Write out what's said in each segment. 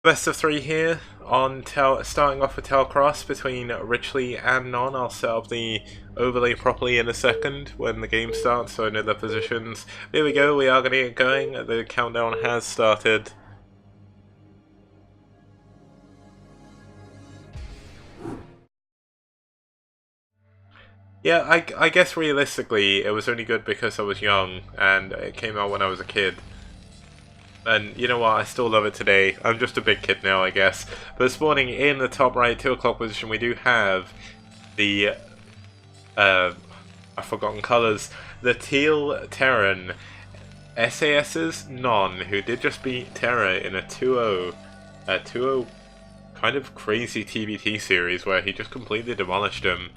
Best of three here on starting off with Telcross between Richley and Non. I'll set up the overlay properly in a second when the game starts so I know their positions. Here we go, we are going to get going. The countdown has started. Yeah, I guess realistically it was only good because I was young and it came out when I was a kid. And you know what, I still love it today. I'm just a big kid now, I guess. But spawning in the top right 2 o'clock position, we do have the, I've forgotten colours, the Teal Terran SAS's Non, who did just beat Terra in a 2-0, kind of crazy TBT series where he just completely demolished him.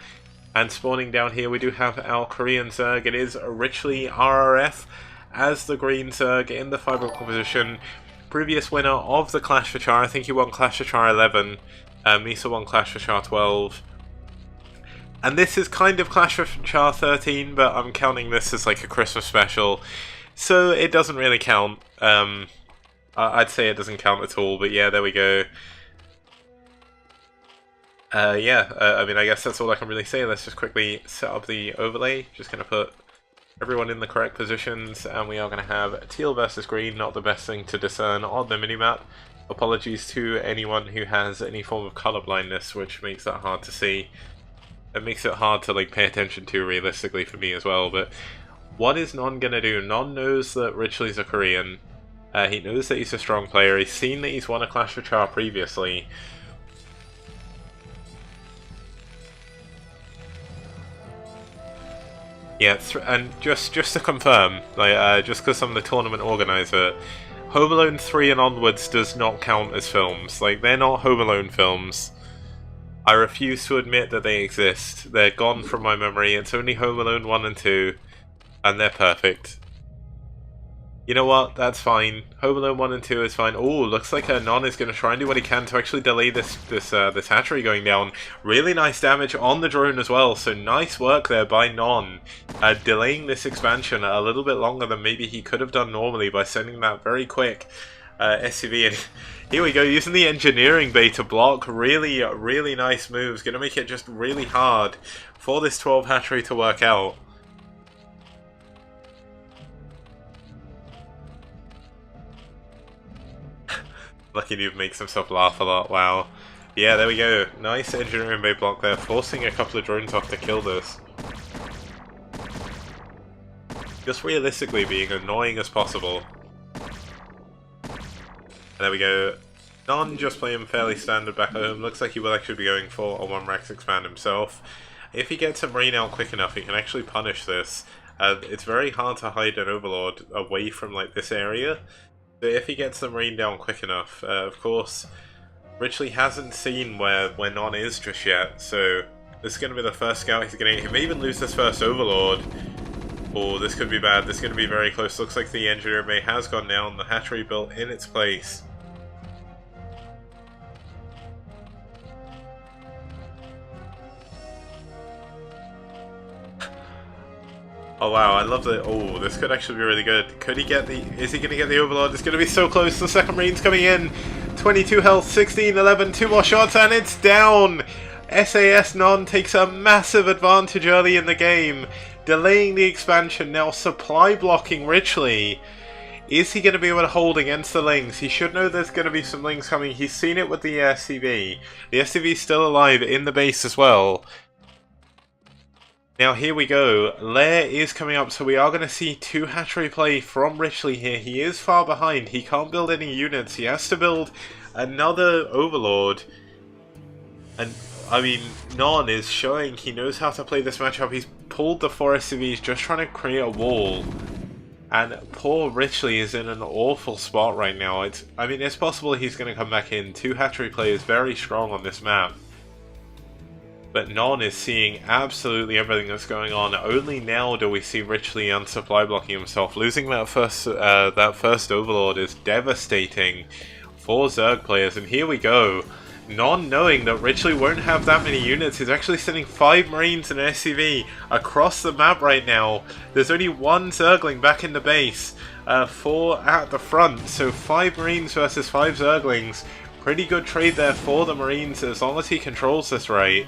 And spawning down here, we do have our Korean Zerg. It is richly RRF as the green Zerg in the 5 o'clock position. Previous winner of the Clash for Char. I think he won Clash for Char 11. Misa won Clash for Char 12. And this is kind of Clash for Char 13, but I'm counting this as like a Christmas special. So it doesn't really count. I'd say it doesn't count at all, but yeah, there we go. I mean, I guess that's all I can really say. Let's just quickly set up the overlay. Just going to put everyone in the correct positions, and we are going to have teal versus green, not the best thing to discern on the minimap. Apologies to anyone who has any form of color blindness, which makes that hard to see. It makes it hard to like pay attention to realistically for me as well, but what is Non going to do? Non knows that Richley's a Korean. He knows that he's a strong player. He's seen that he's won a Clash for Char previously. Yeah, and just to confirm, like, just because I'm the tournament organizer, Home Alone 3 and onwards does not count as films. Like, they're not Home Alone films. I refuse to admit that they exist. They're gone from my memory. It's only Home Alone 1 and 2, and they're perfect. You know what? That's fine. Home Alone 1 and 2 is fine. Oh, looks like Non is going to try and do what he can to actually delay this hatchery going down. Really nice damage on the drone as well, so nice work there by Non. Delaying this expansion a little bit longer than maybe he could have done normally by sending that very quick SCV. And here we go, using the engineering bay to block. Really, really nice moves. Going to make it just really hard for this 12 hatchery to work out. Lucky Noob makes himself laugh a lot, wow. Yeah, there we go. Nice engineering bay block there, forcing a couple of drones off to kill this. Just realistically being annoying as possible. There we go. Non just playing fairly standard back at home. Looks like he will actually be going for a 1-Rax expand himself. If he gets a Marine out quick enough, he can actually punish this. It's very hard to hide an Overlord away from like this area. So if he gets the Marine down quick enough, of course, Richley hasn't seen where Non is just yet, so this is going to be the first scout he's going to get. He may even lose this first Overlord. Oh, this could be bad. This is going to be very close. Looks like the engineer bay has gone down. The hatchery built in its place. Oh wow, I love that. Oh, this could actually be really good. Could he get the... Is he going to get the Overlord? It's going to be so close. The second Marine's coming in. 22 health, 16, 11, 2 more shots, and it's down! SAS Non takes a massive advantage early in the game. Delaying the expansion, now supply blocking Richley. Is he going to be able to hold against the Lings? He should know there's going to be some Lings coming. He's seen it with the SCV. The SCV is still alive in the base as well. Now here we go, Lair is coming up, so we are going to see 2 hatchery play from Richley here. He is far behind, he can't build any units, he has to build another Overlord. And, I mean, Non is showing he knows how to play this matchup. He's pulled the 4 SCVs, just trying to create a wall. And poor Richley is in an awful spot right now. I mean, it's possible he's going to come back in. 2 hatchery play is very strong on this map. But Non is seeing absolutely everything that's going on. Only now do we see Richley unsupply blocking himself. Losing that first Overlord is devastating for Zerg players. And here we go. Non knowing that Richley won't have that many units, he's actually sending 5 Marines and an SCV across the map right now. There's only 1 Zergling back in the base, 4 at the front. So 5 Marines versus 5 Zerglings. Pretty good trade there for the Marines as long as he controls this right.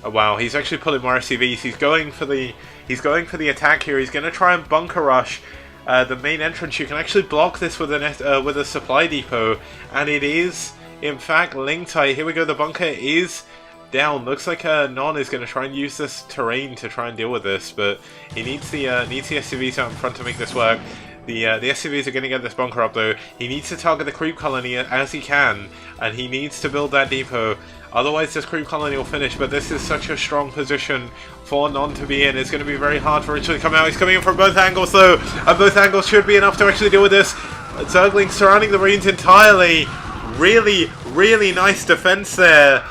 Oh wow, he's actually pulling more SCVs. He's going for the attack here. He's going to try and bunker rush the main entrance. You can actually block this with a supply depot, and it is in fact link tight. Here we go. The bunker is down. Looks like Non is going to try and use this terrain to try and deal with this, but he needs the SCVs out in front to make this work. The SCVs are going to get this bunker up though. He needs to target the creep colony as he can, and he needs to build that depot. Otherwise this creep colony will finish, but this is such a strong position for Non to be in. It's going to be very hard for Richard to come out. He's coming in from both angles though, and both angles should be enough to actually deal with this. Zerglings surrounding the Marines entirely. Really, really nice defense there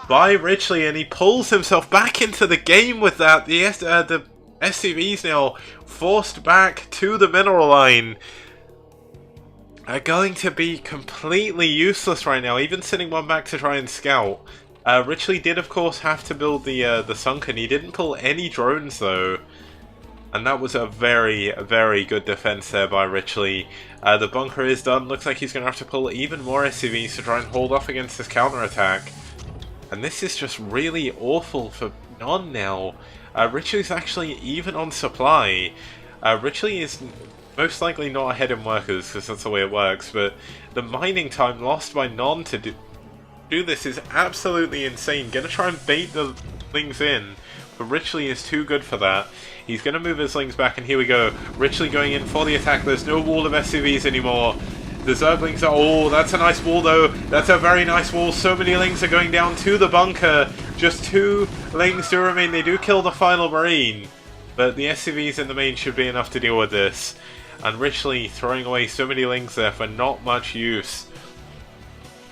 by Richley, and he pulls himself back into the game with that. The SCVs now forced back to the mineral line are going to be completely useless right now, even sending one back to try and scout. Richley did of course have to build the sunken. He didn't pull any drones though, and that was a very, very good defense there by Richley. The bunker is done. Looks like he's going to have to pull even more SCVs to try and hold off against this counterattack. And this is just really awful for Non now. Richley's actually even on supply. Richley is most likely not ahead in workers, because that's the way it works, but the mining time lost by Non to do this is absolutely insane. Gonna try and bait the Lings in, but Richley is too good for that. He's gonna move his Lings back, and here we go. Richley going in for the attack. There's no wall of SCVs anymore. The Zerglings are... Oh, that's a nice wall though. That's a very nice wall. So many Lings are going down to the bunker. Just 2 Lings do remain. They do kill the final Marine, but the SCVs in the main should be enough to deal with this. And Richley throwing away so many Lings there for not much use.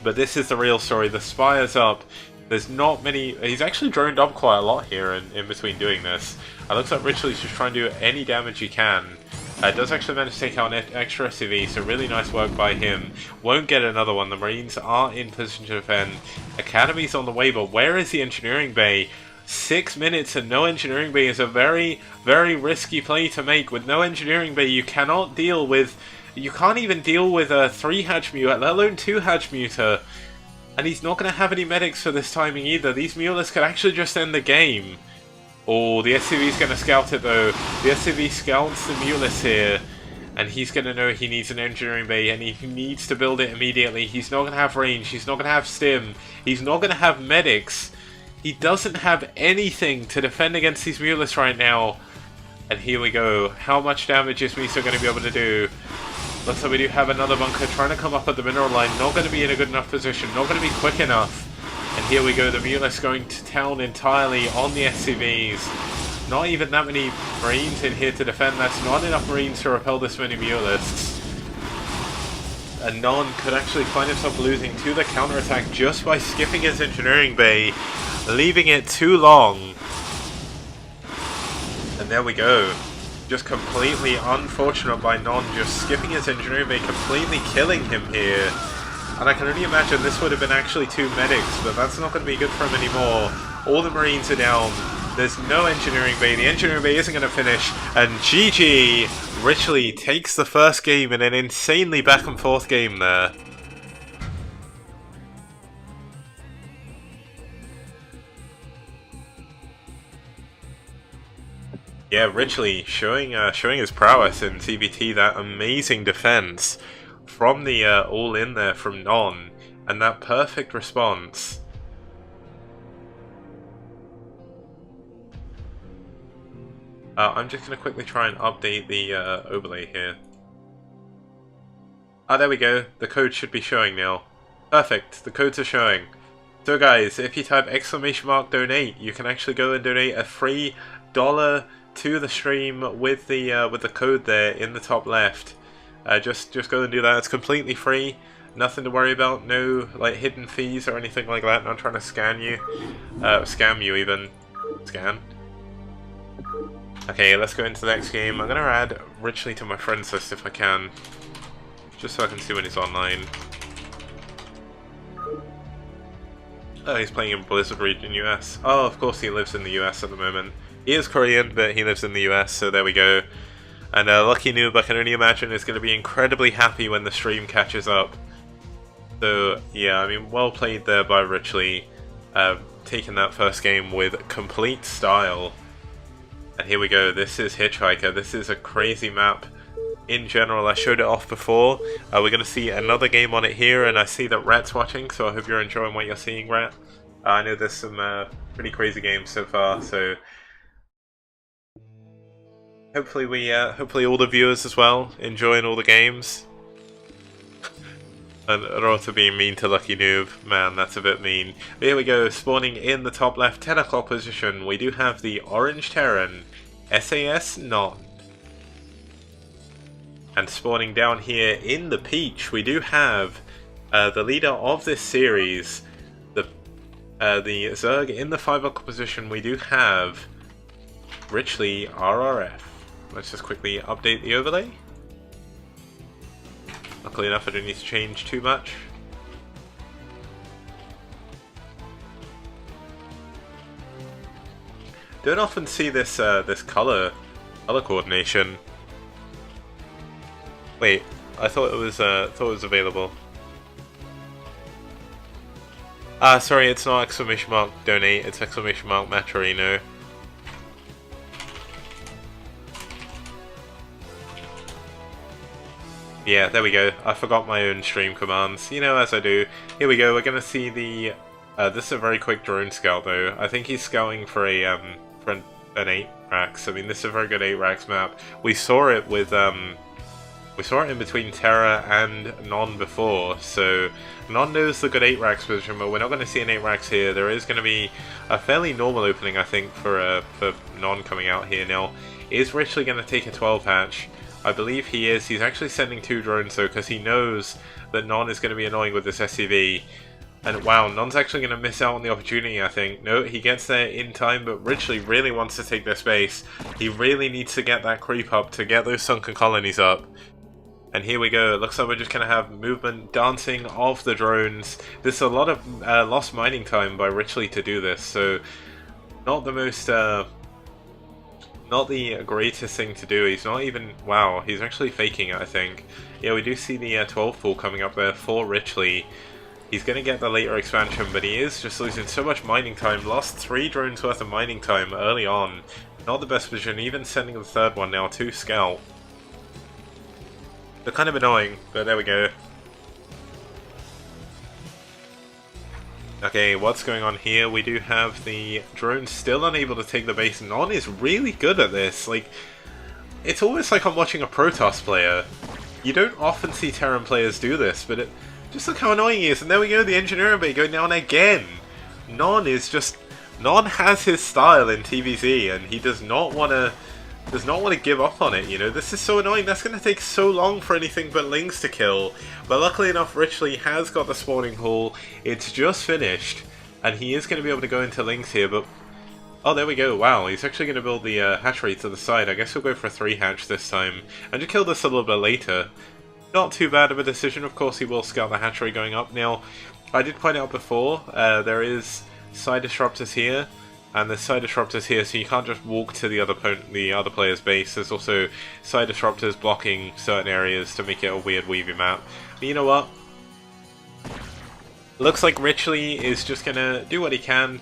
But this is the real story. The Spire's up. There's not many... He's actually droned up quite a lot here in between doing this. It looks like Richley's just trying to do any damage he can. Does actually manage to take out an extra SCV, so really nice work by him. Won't get another one. The Marines are in position to defend. Academy's on the way, but where is the engineering bay? 6 minutes and no engineering bay is a very, very risky play to make. With no engineering bay, you cannot deal with... You can't even deal with a 3-hatch muter, let alone 2-hatch muter. And he's not going to have any medics for this timing either. These mutas could actually just end the game. Oh, the SCV's going to scout it though. The SCV scouts the Mulus here, and he's going to know he needs an engineering bay, and he needs to build it immediately. He's not going to have range, he's not going to have stim, he's not going to have medics. He doesn't have anything to defend against these Mulus right now. And here we go. How much damage is Miso going to be able to do? Looks like we do have another bunker trying to come up at the mineral line. Not going to be in a good enough position, not going to be quick enough. And here we go, the Mulus going to town entirely on the SCVs. Not even that many Marines in here to defend. That's not enough Marines to repel this many Mulists. And Non could actually find himself losing to the counterattack just by skipping his engineering bay, leaving it too long. And there we go. Just completely unfortunate by Non, just skipping his engineering bay, completely killing him here. And I can only imagine this would have been actually 2 medics, but that's not going to be good for him anymore. All the Marines are down. There's no engineering bay. The engineering bay isn't going to finish. And GG! Richley takes the first game in an insanely back and forth game there. Yeah, Richley showing his prowess in CBT. That amazing defense from the all-in there from Non, and that perfect response. I'm just going to quickly try and update the overlay here. Ah, there we go. The code should be showing now. Perfect, the codes are showing. So guys, if you type !donate, you can actually go and donate a free $1 to the stream with the code there in the top left. Just go and do that. It's completely free. Nothing to worry about. No like hidden fees or anything like that. Not trying to scam you even. Scan. Okay, let's go into the next game. I'm gonna add Richley to my friends list if I can, just so I can see when he's online. Oh, he's playing in Blizzard region US. Oh, of course he lives in the US at the moment. He is Korean, but he lives in the US, so there we go. And Lucky Noob, I can only imagine, is going to be incredibly happy when the stream catches up. So yeah, I mean, well played there by Richley, taking that first game with complete style. And here we go, this is Hitchhiker. This is a crazy map. In general, I showed it off before. We're going to see another game on it here, and I see that Rat's watching, so I hope you're enjoying what you're seeing, Rat. I know there's some pretty crazy games so far, so hopefully all the viewers as well enjoying all the games. And also being mean to Lucky Noob, man, that's a bit mean. But here we go, spawning in the top left 10 o'clock position, we do have the Orange Terran, sas.non. And spawning down here in the Peach, we do have the leader of this series, the Zerg. In the 5 o'clock position, we do have Richley RRF. Let's just quickly update the overlay. Luckily enough, I don't need to change too much. Don't often see this this color coordination. Wait, I thought it was available. Ah, sorry, it's not exclamation mark donate. It's exclamation mark Maturino. Yeah, there we go. I forgot my own stream commands. You know, as I do. Here we go. We're gonna see the. This is a very quick drone scout, though. I think he's scouting for a for an 8 racks. I mean, this is a very good 8 racks map. We saw it with we saw it in between Terra and Non before, so Non knows the good 8 racks position, but we're not going to see an 8 racks here. There is going to be a fairly normal opening, I think, for Non coming out here. Now, is Richley going to take a 12 hatch? I believe he is. He's actually sending 2 drones though, because he knows that Non is going to be annoying with this SCV. And wow, Non's actually going to miss out on the opportunity, I think. No, he gets there in time, but Richley really wants to take this base. He really needs to get that creep up to get those sunken colonies up. And here we go. It looks like we're just going to have movement dancing of the drones. There's a lot of lost mining time by Richley to do this, so not the most... not the greatest thing to do. He's not even... Wow, he's actually faking it, I think. Yeah, we do see the 12 pool coming up there for Richley. He's going to get the later expansion, but he is just losing so much mining time. Lost 3 drones worth of mining time early on. Not the best position, even sending the 3rd one now to Scout. They're kind of annoying, but there we go. Okay, what's going on here? We do have the drones still unable to take the base. Non is really good at this. Like, it's almost like I'm watching a Protoss player. You don't often see Terran players do this, but just look how annoying he is. And there we go, the engineering bay going down again. Non is just... Non has his style in TVZ, and he does not want to give up on it, you know. This is so annoying. That's going to take so long for anything but Lings to kill. But luckily enough, Richley has got the spawning hall. It's just finished, and he is going to be able to go into Lings here, but... Oh, there we go. Wow, he's actually going to build the hatchery to the side. I guess he'll go for a 3 hatch this time, and to kill this a little bit later. Not too bad of a decision. Of course, he will scout the hatchery going up. Now, I did point out before, there is side disruptors here, and there's side disruptors here, so you can't just walk to the other player's base. There's also side disruptors blocking certain areas to make it a weird weavy map. But you know what? Looks like Richley is just gonna do what he can.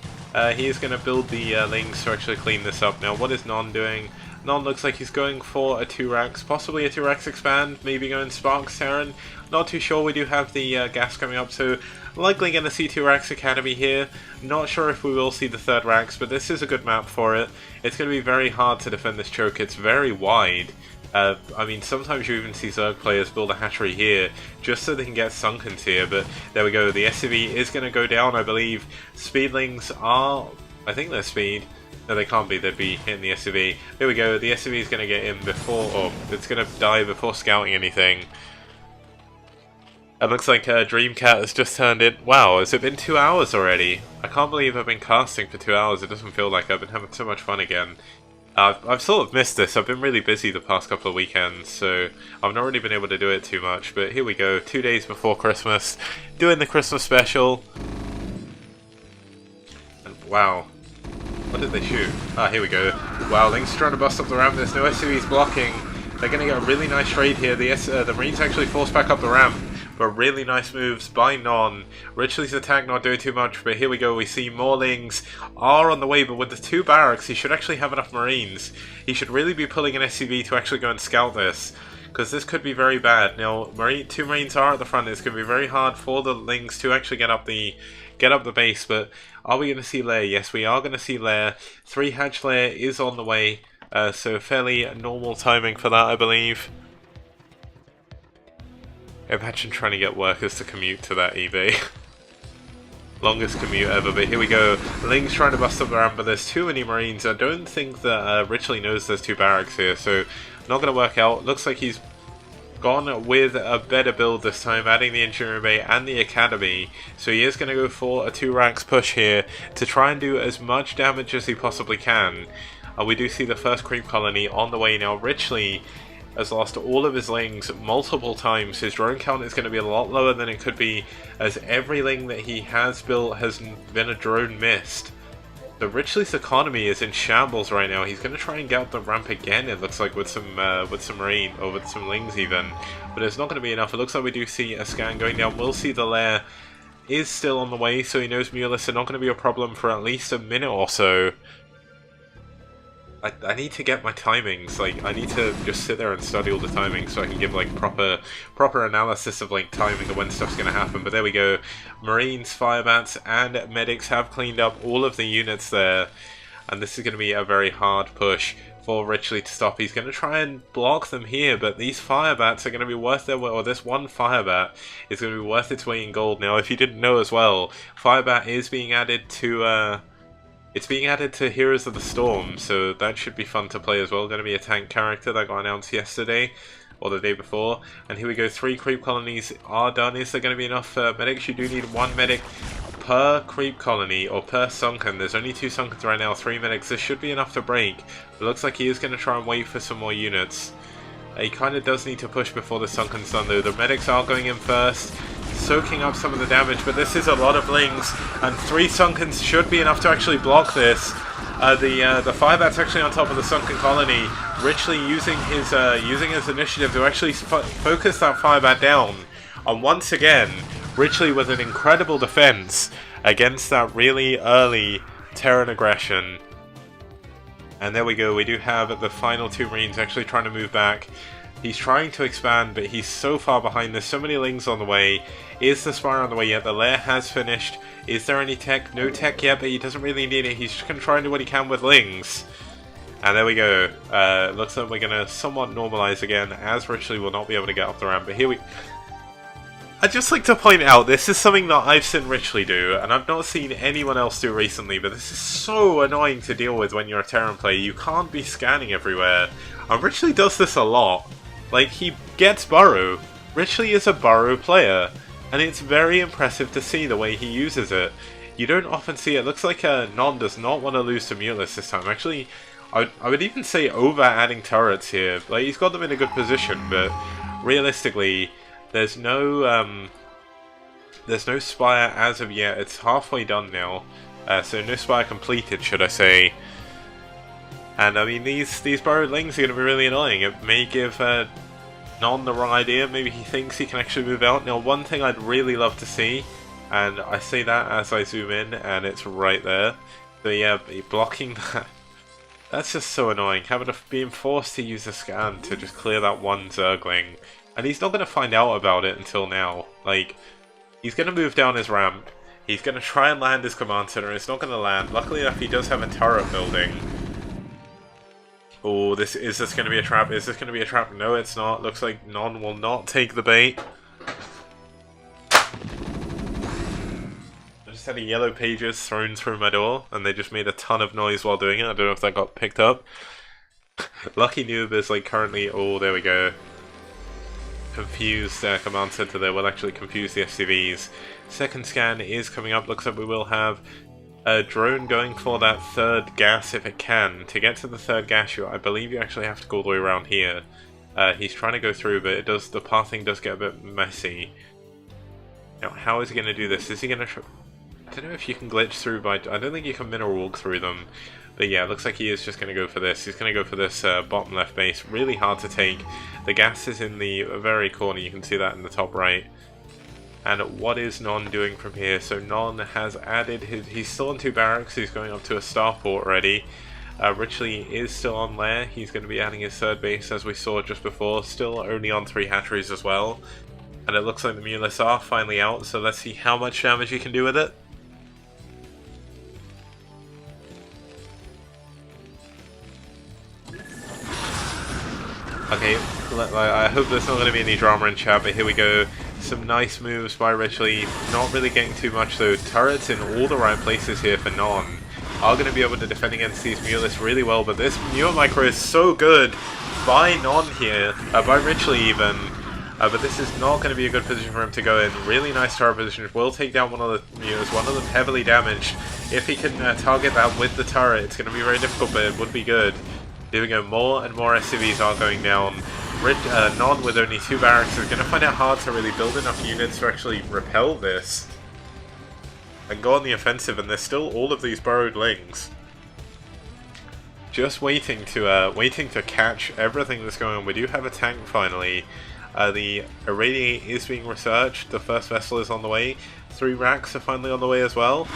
He is gonna build the Lings to actually clean this up. Now, what is Non doing? Non looks like he's going for a 2 racks, possibly a 2 racks expand, maybe going Sparks Terran. Not too sure. We do have the gas coming up, so likely going to see 2 racks Academy here. Not sure if we will see the 3rd racks, but this is a good map for it. It's going to be very hard to defend this choke. It's very wide. I mean, sometimes you even see Zerg players build a hatchery here just so they can get Sunkens here, but there we go. The SCV is going to go down, I believe. Speedlings are... I think they're speed. No, they can't be. They'd be hitting the SCV. There we go. The SCV is going to get in before... or it's going to die before scouting anything. It looks like Dreamcat has just turned in. Wow, has it been 2 hours already? I can't believe I've been casting for 2 hours. It doesn't feel like I've been having so much fun again. I've sort of missed this. I've been really busy the past couple of weekends, so I've not really been able to do it too much. But here we go, 2 days before Christmas, doing the Christmas special. And wow, what did they shoot? Ah, here we go. Wow, Link's trying to bust up the ramp. There's no SCVs blocking. They're going to get a really nice trade here. The Marines actually force back up the ramp. but really nice moves by Non. Richley's attack not doing too much, but here we go. We see more Lings are on the way, but with the 2 barracks, he should actually have enough Marines. He should really be pulling an SCV to actually go and scout this, because this could be very bad. Now, 2 Marines are at the front. It's going to be very hard for the Lings to actually get up the base, but are we going to see Lair? Yes, we are going to see Lair. 3 Hatch Lair is on the way, so fairly normal timing for that, I believe. Imagine trying to get workers to commute to that eBay. Longest commute ever, but here we go. Ling's trying to bust up the ramp, but there's too many Marines. I don't think that Richley knows there's 2 barracks here, so not going to work out. Looks like he's gone with a better build this time, adding the engineering bay and the academy. So he is going to go for a 2 ranks push here to try and do as much damage as he possibly can. We do see the first creep colony on the way now. Richley has lost all of his Lings multiple times. His drone count is going to be a lot lower than it could be, as every Ling that he has built has been a drone missed. So Richley's economy is in shambles right now. He's going to try and get up the ramp again, it looks like, with some Marine, or with some Lings even. But it's not going to be enough. It looks like we do see a scan going down. We'll see the Lair is still on the way, so he knows Mulists are not going to be a problem for at least a minute or so. I need to get my timings, like, I need to just sit there and study all the timings so I can give, like, proper analysis of, like, timing of when stuff's going to happen. But there we go. Marines, Firebats, and Medics have cleaned up all of the units there. And this is going to be a very hard push for Richley to stop. He's going to try and block them here, but these Firebats are going to be worth their weight, or this one Firebat is going to be worth its weight in gold. Now, if you didn't know as well, Firebat is being added to, it's being added to Heroes of the Storm, so that should be fun to play as well. Going to be a tank character that got announced yesterday, or the day before. And here we go, 3 creep colonies are done. Is there going to be enough medics? You do need 1 medic per creep colony, or per sunken. There's only 2 sunkens right now, 3 medics. This should be enough to break. It looks like he is going to try and wait for some more units. He kind of does need to push before the sunken's done though. The medics are going in first, soaking up some of the damage, but this is a lot of Lings, and 3 sunkens should be enough to actually block this. The Firebat's actually on top of the sunken colony. Richley using his initiative to actually focus that Firebat down. And once again, Richley with an incredible defense against that really early Terran aggression. And there we go, we do have the final 2 Marines actually trying to move back. He's trying to expand, but he's so far behind. There's so many Lings on the way. Is the Spire on the way yet? The Lair has finished. Is there any tech? No tech yet, but he doesn't really need it. He's just going to try and do what he can with Lings. And there we go. Looks like we're going to somewhat normalize again, as Richley will not be able to get up the ramp. But here we... I'd just like to point out, this is something that I've seen Richley do, and I've not seen anyone else do recently, but this is so annoying to deal with when you're a Terran player. You can't be scanning everywhere. And Richley does this a lot. Like, he gets burrow. Richley is a burrow player, and it's very impressive to see the way he uses it. You don't often see it. Looks like Non does not want to lose to Mulists this time. Actually, I would even say over adding turrets here. Like, he's got them in a good position, but realistically, there's no Spire as of yet. It's halfway done now, so no Spire completed, should I say. And I mean, these burrowed Lings are going to be really annoying. It may give Non the wrong idea. Maybe he thinks he can actually move out. Now, one thing I'd really love to see, and I say that as I zoom in, and it's right there. So yeah, blocking that. That's just so annoying. Being forced to use a scan to just clear that one Zergling. And he's not going to find out about it until now. Like, he's going to move down his ramp. He's going to try and land his command center. It's not going to land. Luckily enough, he does have a turret building. Oh, is this going to be a trap? Is this going to be a trap? No, it's not. Looks like Non will not take the bait. I just had a yellow pages thrown through my door, and they just made a ton of noise while doing it. I don't know if that got picked up. Lucky Noob is like currently... Oh, there we go. Confused command center there. Will actually confuse the SCVs. Second scan is coming up. Looks like we will have a drone going for that 3rd gas if it can. To get to the 3rd gas, I believe you actually have to go all the way around here. He's trying to go through, but the pathing does get a bit messy. Now, how is he going to do this? Is he going to... I don't know if you can glitch through by... I don't think you can mineral walk through them. But yeah, it looks like he is just going to go for this. He's going to go for this bottom left base. Really hard to take. The gas is in the very corner. You can see that in the top right. And what is Non doing from here? So Non has added he's still on 2 barracks, he's going up to a starport already. Richley is still on lair, he's going to be adding his 3rd base as we saw just before, still only on 3 hatcheries as well. And it looks like the Mulus are finally out, so let's see how much damage he can do with it. Okay, I hope there's not going to be any drama in chat, but here we go. Some nice moves by Richley, not really getting too much though. Turrets in all the right places here for Non. Are going to be able to defend against these Mulus really well, but this Mule Micro is so good by Non here, by Richley even. But this is not going to be a good position for him to go in. Really nice turret position, will take down one of the Mulus, one of them heavily damaged. If he can target that with the turret, it's going to be very difficult, but it would be good. Here we go, more and more SCVs are going down. Non with only 2 barracks is going to find it hard to really build enough units to actually repel this and go on the offensive, and there's still all of these burrowed lings just waiting to catch everything that's going on. We do have a tank finally. The Irradiate is being researched, the first vessel is on the way, 3 racks are finally on the way as well.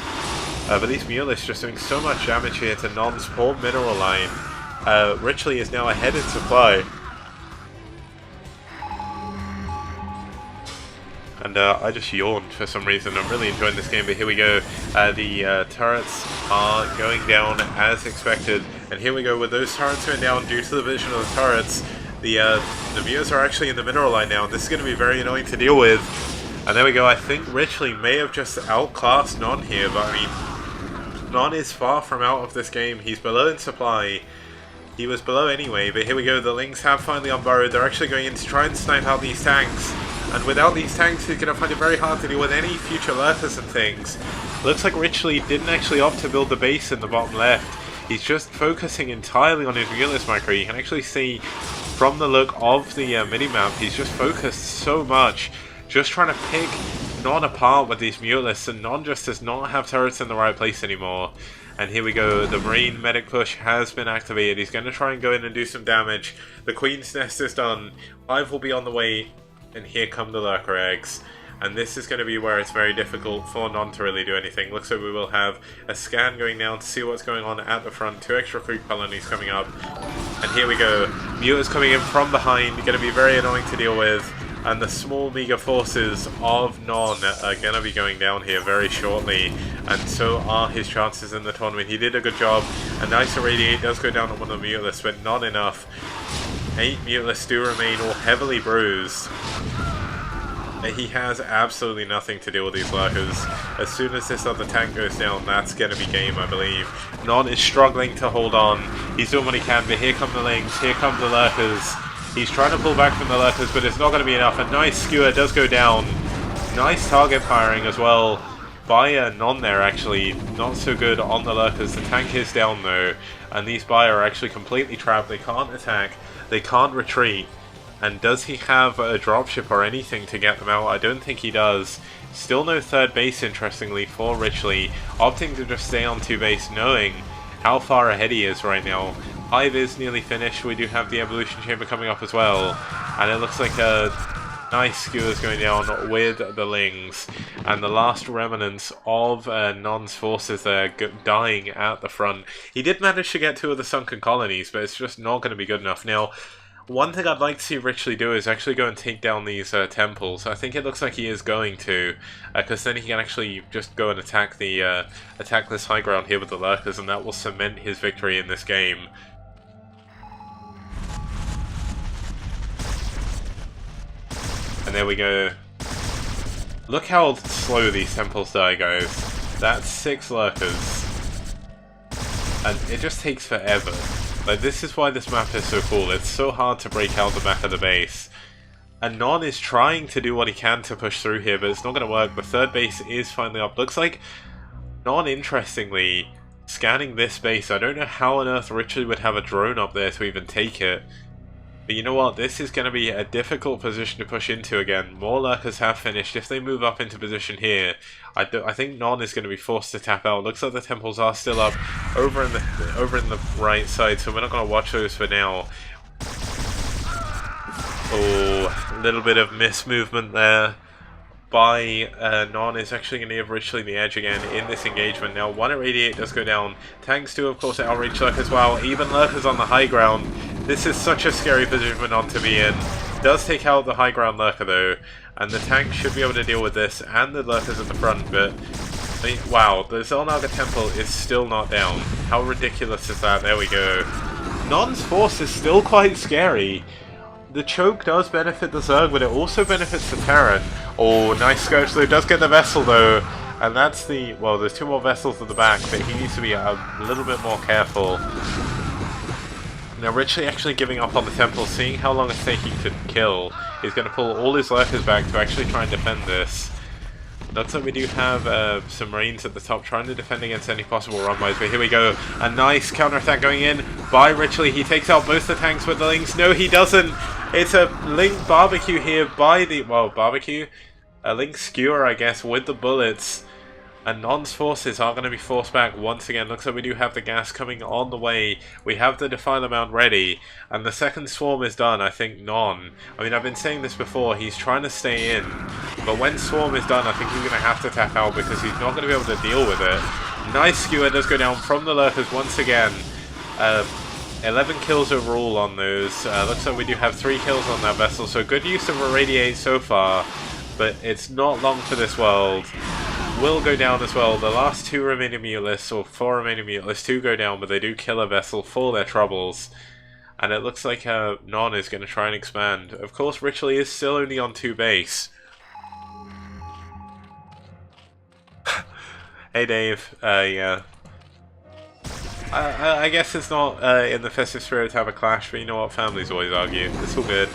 But these Mulus just doing so much damage here to Non's poor mineral line. Richley is now ahead in supply. And I just yawned for some reason. I'm really enjoying this game, but here we go. The turrets are going down as expected. And here we go, with those turrets going down due to the vision of the turrets, the Muse are actually in the mineral line now. This is going to be very annoying to deal with. And there we go, I think Richley may have just outclassed Non here, but I mean, Non is far from out of this game. He's below in supply. He was below anyway, but here we go, the Lings have finally unburrowed. They're actually going in to try and snipe out these tanks. And without these tanks, he's going to find it very hard to deal with any future lurkers and things. Looks like Richley didn't actually opt to build the base in the bottom left. He's just focusing entirely on his Mulus micro. You can actually see from the look of the minimap, he's just focused so much, just trying to pick Non apart with these Mulus, and Non just does not have turrets in the right place anymore. And here we go, the Marine Medic push has been activated. He's going to try and go in and do some damage. The Queen's Nest is done. 5 will be on the way. And here come the Lurker Eggs. And this is going to be where it's very difficult for Non to really do anything. Looks like we will have a scan going down to see what's going on at the front. 2 extra creep colonies coming up. And here we go. Muters coming in from behind. Going to be very annoying to deal with. And the small meager forces of Non are going to be going down here very shortly. And so are his chances in the tournament. He did a good job. A nice Irradiate does go down on one of the Mutalists, but not enough. 8 Mutalists do remain all heavily bruised. He has absolutely nothing to deal with these lurkers. As soon as this other tank goes down, that's going to be game, I believe. Non is struggling to hold on. He's doing what he can, but here come the Lings, here come the lurkers. He's trying to pull back from the lurkers, but it's not going to be enough. A nice skewer does go down. Nice target firing as well by Non there, actually. Not so good on the lurkers. The tank is down though, and these Bai are actually completely trapped. They can't attack, they can't retreat. And does he have a dropship or anything to get them out? I don't think he does. Still no 3rd base, interestingly, for Richley. Opting to just stay on 2 base, knowing how far ahead he is right now. 5 is nearly finished. We do have the Evolution Chamber coming up as well. And it looks like a nice skewers going down with the Lings. And the last remnants of Non's forces there dying at the front. He did manage to get 2 of the sunken colonies, but it's just not going to be good enough. Now, one thing I'd like to see Richley do is actually go and take down these temples. I think it looks like he is going to, because then he can actually just go and attack the attack this high ground here with the lurkers, and that will cement his victory in this game. And there we go. Look how slow these temples die, guys. That's 6 lurkers. And it just takes forever. Like, this is why this map is so cool. It's so hard to break out the back of the base. And Non is trying to do what he can to push through here, but it's not going to work. The 3rd base is finally up. Looks like Non, interestingly, scanning this base. I don't know how on earth Richley would have a drone up there to even take it. But you know what? This is going to be a difficult position to push into again. More lurkers have finished. If they move up into position here, I think Non is going to be forced to tap out. Looks like the temples are still up over in the right side, so we're not going to watch those for now. Oh, a little bit of mismovement there. by Non is actually going to give Richley the edge again in this engagement. Now 1 irradiate does go down. Tanks do of course outreach Lurk as well. Even Lurkers on the high ground. This is such a scary position for Non to be in. Does take out the high ground Lurker though, and the tank should be able to deal with this and the Lurkers at the front, but I mean, wow, the Xel'Naga Temple is still not down. How ridiculous is that? There we go. Non's force is still quite scary. The choke does benefit the Zerg, but it also benefits the Terran. Oh, nice Scourge though, does get the Vessel though. And that's the, well, there's 2 more Vessels at the back, but he needs to be a little bit more careful. Now Richley actually giving up on the Temple, seeing how long it's taking to kill. He's going to pull all his Lurkers back to actually try and defend this. Looks like we do have some Marines at the top trying to defend against any possible runbys, but here we go. A nice counterattack going in by Richley. He takes out most of the tanks with the Lynx. No, he doesn't. It's a Link barbecue here by the, well, barbecue? A Link skewer, I guess, with the bullets. And Non's forces are going to be forced back once again. Looks like we do have the gas coming on the way. We have the Defiler Mount ready. And the second swarm is done, I think Non. I mean, I've been saying this before. He's trying to stay in. But when swarm is done, I think he's going to have to tap out because he's not going to be able to deal with it. Nice skewer does go down from the Lurkers once again. 11 kills overall on those. Looks like we do have 3 kills on that vessel. So good use of Irradiate so far. But it's not long for this world. Will go down as well. The last 2 remaining Mutalists, or 4 remaining Mutalists, do go down, but they do kill a vessel for their troubles. And it looks like Non is going to try and expand. Of course, Richley is still only on 2 base. Hey Dave, yeah. I guess it's not in the festive spirit to have a clash, but you know what, families always argue. It's all good.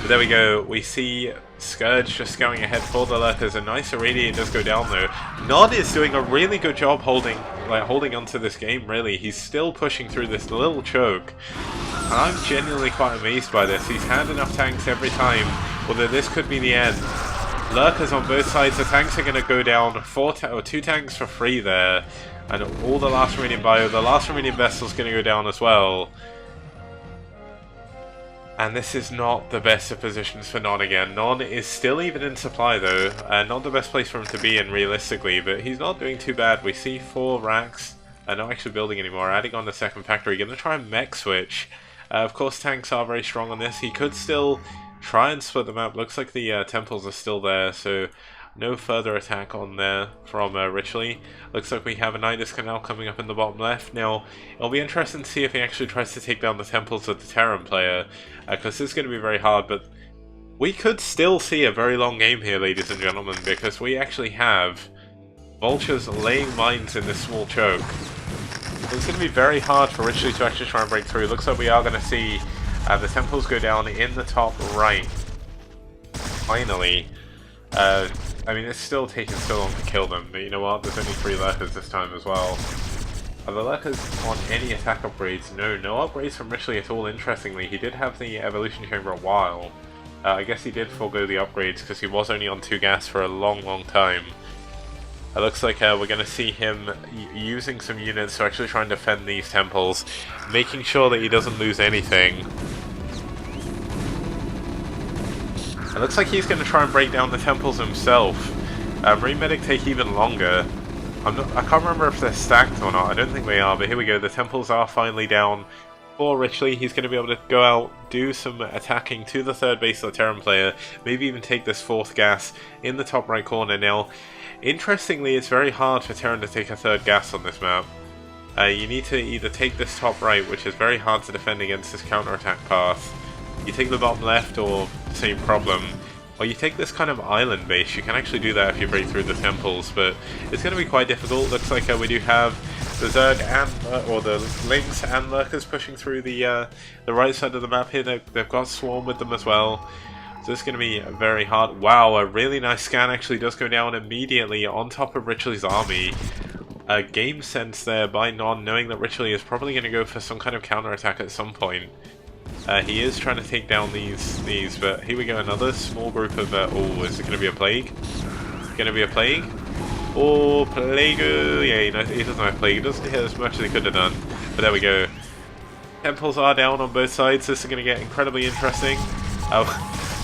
But there we go, we see Scourge just going ahead for the Lurkers. A nice Irradiate does go down though. Nod is doing a really good job holding onto this game, really. He's still pushing through this little choke. And I'm genuinely quite amazed by this. He's had enough tanks every time, although this could be the end. Lurkers on both sides, the tanks are going to go down. 2 tanks for free there. And all the last remaining bio, the last remaining vessel is going to go down as well. And this is not the best of positions for Non again. Non is still even in supply though. Not the best place for him to be in realistically, but he's not doing too bad. We see 4 racks, not actually building anymore, adding on the second factory. Going to try and mech switch. Of course tanks are very strong on this. He could still try and split them up. Looks like the temples are still there, so no further attack on there from Richley. Looks like we have a Nidus Canal coming up in the bottom left. Now, it'll be interesting to see if he actually tries to take down the temples of the Terran player, because this is going to be very hard, but we could still see a very long game here, ladies and gentlemen, because we actually have Vultures laying mines in this small choke. It's going to be very hard for Richley to actually try and break through. Looks like we are going to see the temples go down in the top right. Finally. I mean, it's still taking so long to kill them, but you know what? There's only 3 Lurkers this time as well. Are the Lurkers on any attack upgrades? No upgrades from Richley at all, interestingly. He did have the Evolution Chamber a while. I guess he did forego the upgrades because he was only on 2 gas for a long time. It looks like we're going to see him using some units to actually try and defend these temples, making sure that he doesn't lose anything. It looks like he's going to try and break down the temples himself. Marine Medic take even longer. I can't remember if they're stacked or not. I don't think they are, but here we go. The temples are finally down for Richley. He's going to be able to go out, do some attacking to the 3rd base of the Terran player, maybe even take this 4th gas in the top right corner. Now, interestingly, it's very hard for Terran to take a 3rd gas on this map. You need to either take this top right, which is very hard to defend against this counterattack path. You take the bottom left, or same problem. Or you take this kind of island base. You can actually do that if you break through the temples, but it's going to be quite difficult. Looks like we do have the Zerg and, or the Lynx and Lurkers pushing through the right side of the map here. They've got Swarm with them as well. So it's going to be very hard. Wow, a really nice scan actually does go down immediately on top of Richley's army. A game sense there by Non, knowing that Richley is probably going to go for some kind of counterattack at some point. He is trying to take down these, but here we go, another small group of, oh, is it going to be a plague? Going to be a plague? Oh, plague, yeah, he doesn't have plague, he doesn't hit as much as he could have done, but there we go. Temples are down on both sides, this is going to get incredibly interesting.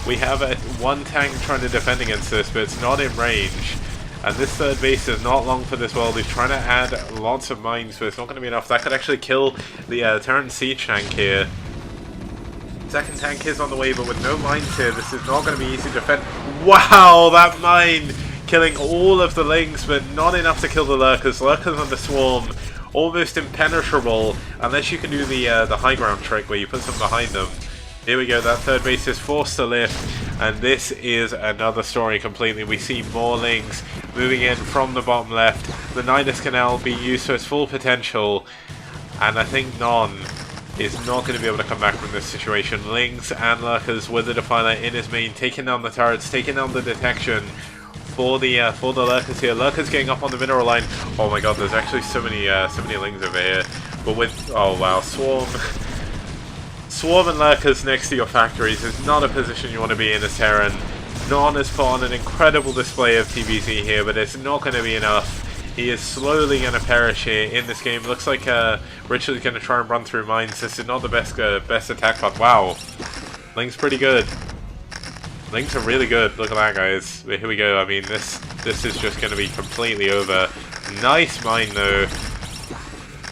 We have one tank trying to defend against this, but it's not in range. And this third base is not long for this world. He's trying to add lots of mines, but it's not going to be enough. That could actually kill the Terran siege tank here. Second tank is on the way, but with no mines here, this is not going to be easy to defend. Wow, that mine killing all of the lings, but not enough to kill the lurkers. Lurkers on the swarm, almost impenetrable, unless you can do the high ground trick where you put some behind them. Here we go, that third base is forced to lift, and this is another story completely. We see more lings moving in from the bottom left, the Nidus Canal being used to its full potential, and I think Non is not going to be able to come back from this situation. Lings and lurkers with the Defiler in his main, taking down the turrets, taking down the detection for the lurkers here. Lurkers getting up on the mineral line. Oh my god, there's actually so many lings over here. But with, oh wow, Swarm and lurkers next to your factories is not a position you want to be in as Terran. Non has put on an incredible display of TBZ here, but it's not going to be enough. He is slowly going to perish here in this game. Looks like Richard is going to try and run through mines. This is not the best attack path. Wow, Ling's pretty good. Lings are really good. Look at that, guys. Here we go. I mean, this is just going to be completely over. Nice mine though.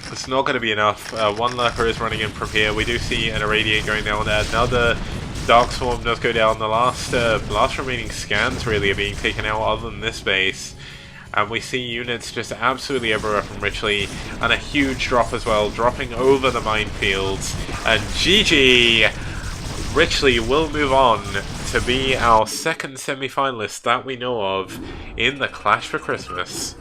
It's not going to be enough. One lurker is running in from here. We do see an irradiate going down there. Another Dark Swarm does go down. The last remaining scans really are being taken out other than this base. And we see units just absolutely everywhere from Richley. And a huge drop as well, dropping over the minefields. And GG! Richley will move on to be our second semi-finalist that we know of in the Clash for Christmas.